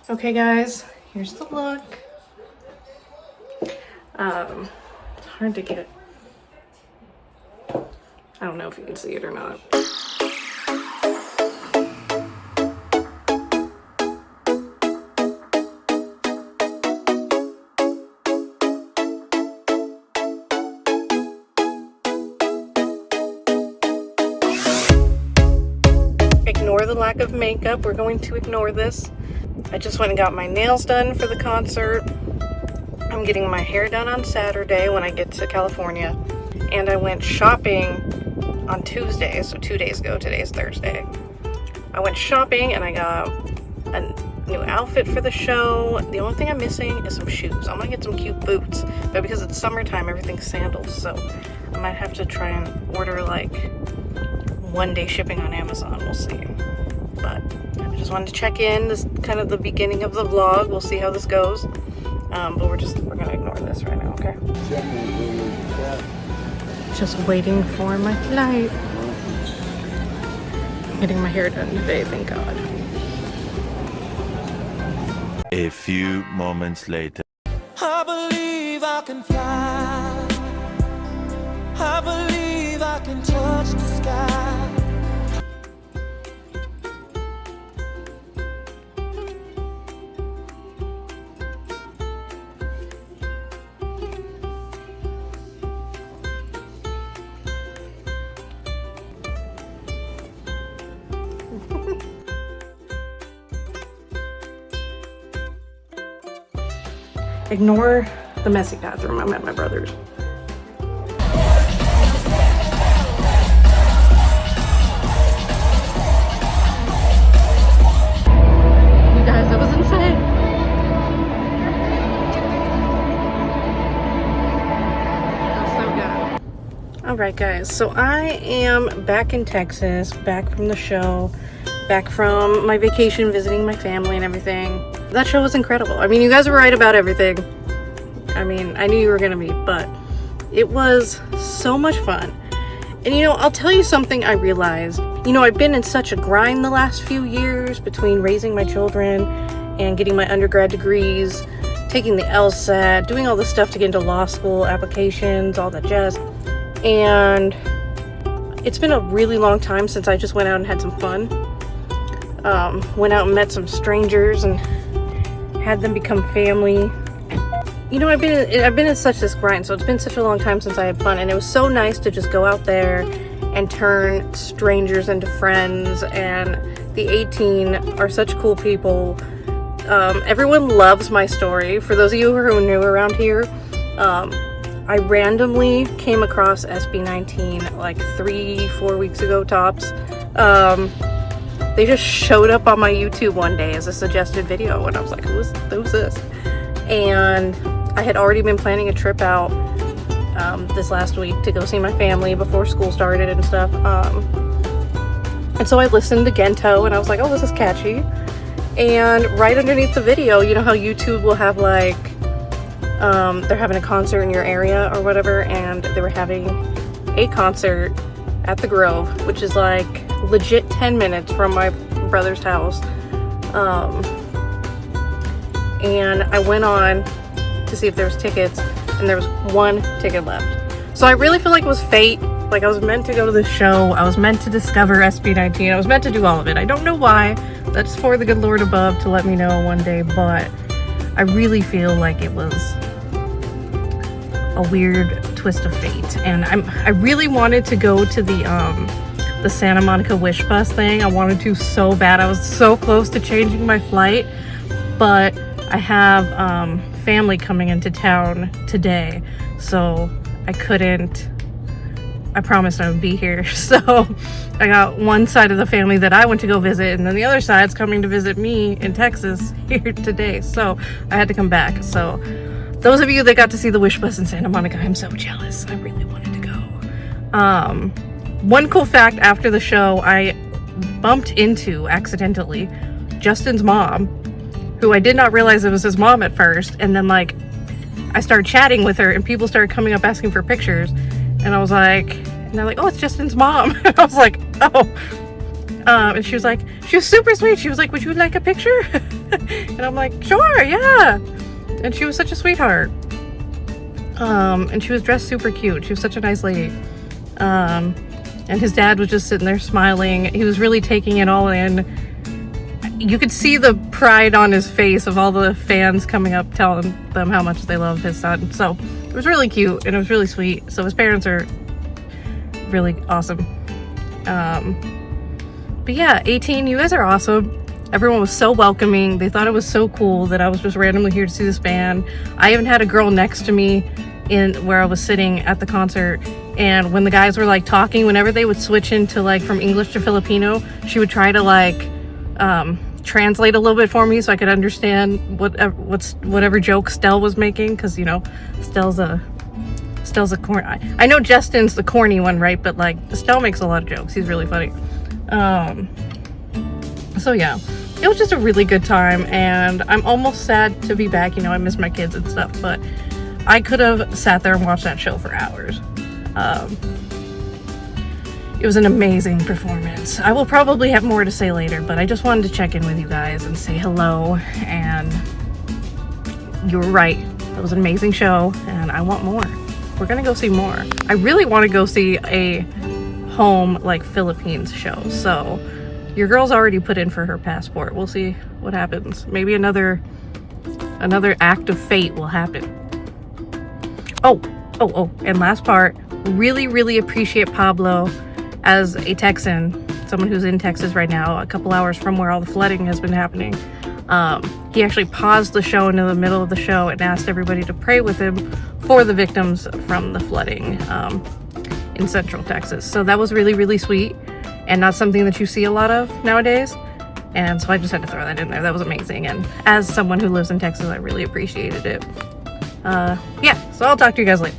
Okay guys, here's the look. It's hard to get. I don't know if you can see it or not. Ignore the lack of makeup. We're going to ignore this. I just went and got my nails done for the concert. I'm getting my hair done on Saturday when I get to California. And I went shopping on Tuesday, so 2 days ago. Today's Thursday. I went shopping and I got a new outfit for the show. The only thing I'm missing is some shoes. I'm gonna get some cute boots, but because it's summertime, everything's sandals, so I might have to try and order like 1-day shipping on Amazon. We'll see. But I just wanted to check in. This is kind of the beginning of the vlog. We'll see how this goes. But we're gonna ignore this right now, okay? Just waiting for my flight. Getting my hair done today, thank God. A few moments later. I believe I can fly. I believe I can touch the sky. Ignore the messy bathroom. I'm at my brother's. You guys, that was insane. That was so good. Alright guys, so I am back in Texas, back from the show, back from my vacation visiting my family and everything. That show was incredible. I mean, you guys were right about everything. I mean, I knew you were gonna be, but it was so much fun. And you know, I'll tell you something I realized. You know, I've been in such a grind the last few years between raising my children and getting my undergrad degrees, taking the LSAT, doing all the stuff to get into law school, applications, all that jazz. And it's been a really long time since I just went out and had some fun. Went out and met some strangers and had them become family. You know, I've been in such this grind, so it's been such a long time since I had fun, and it was so nice to just go out there and turn strangers into friends. And the 18 are such cool people. Everyone loves my story. For those of you who are new around here, I randomly came across SB19 like 3-4 weeks ago tops. They just showed up on my YouTube one day as a suggested video, and I was like, who's this? And I had already been planning a trip out this last week to go see my family before school started and stuff. And so I listened to Gento, and I was like, oh, this is catchy. And right underneath the video, you know how YouTube will have like, they're having a concert in your area or whatever, and they were having a concert at the Grove, which is like legit 10 minutes from my brother's house. And I went on to see if there was tickets, and there was 1 ticket left. So I really feel like it was fate. Like, I was meant to go to the show. I was meant to discover SB19. I was meant to do all of it. I don't know why. That's for the good Lord above to let me know one day, but I really feel like it was a weird twist of fate. And I really wanted to go to the Santa Monica Wish Bus thing. I wanted to so bad. I was so close to changing my flight, but I have family coming into town today, so I couldn't. I promised I would be here, so I got one side of the family that I went to go visit, and then the other side's coming to visit me in Texas here today, so I had to come back. So those of you that got to see the Wish Bus in Santa Monica, I'm so jealous. I really wanted to go. One cool fact after the show, I bumped into, accidentally, Justin's mom, who I did not realize it was his mom at first, and then like I started chatting with her and people started coming up asking for pictures, and I was like, and they're like, oh, it's Justin's mom. I was like, oh, And she was super sweet. She was like, would you like a picture? And I'm like, sure, yeah. And she was such a sweetheart. And she was dressed super cute. She was such a nice lady. And his dad was just sitting there smiling. He was really taking it all in. You could see the pride on his face of all the fans coming up telling them how much they love his son. So it was really cute and it was really sweet. So his parents are really awesome. But yeah, 18, you guys are awesome. Everyone was so welcoming. They thought it was so cool that I was just randomly here to see this band. I even had a girl next to me in where I was sitting at the concert, and when the guys were like talking, whenever they would switch into like from English to Filipino, she would try to like translate a little bit for me so I could understand whatever joke Stell was making, because you know Stell's a corny. I know Justin's the corny one, right? But like Stell makes a lot of jokes. He's really funny. So yeah, it was just a really good time, and I'm almost sad to be back. You know, I miss my kids and stuff, but I could have sat there and watched that show for hours. It was an amazing performance. I will probably have more to say later, but I just wanted to check in with you guys and say hello, and you were right. It was an amazing show, and I want more. We're gonna go see more. I really want to go see a home like Philippines show, so your girl's already put in for her passport. We'll see what happens. Maybe another act of fate will happen. Oh, and last part, really appreciate Pablo as a Texan, someone who's in Texas right now, a couple hours from where all the flooding has been happening. He actually paused the show into the middle of the show and asked everybody to pray with him for the victims from the flooding in Central Texas. So that was really sweet, and not something that you see a lot of nowadays. And so I just had to throw that in there. That was amazing. And as someone who lives in Texas, I really appreciated it. Yeah, so I'll talk to you guys later.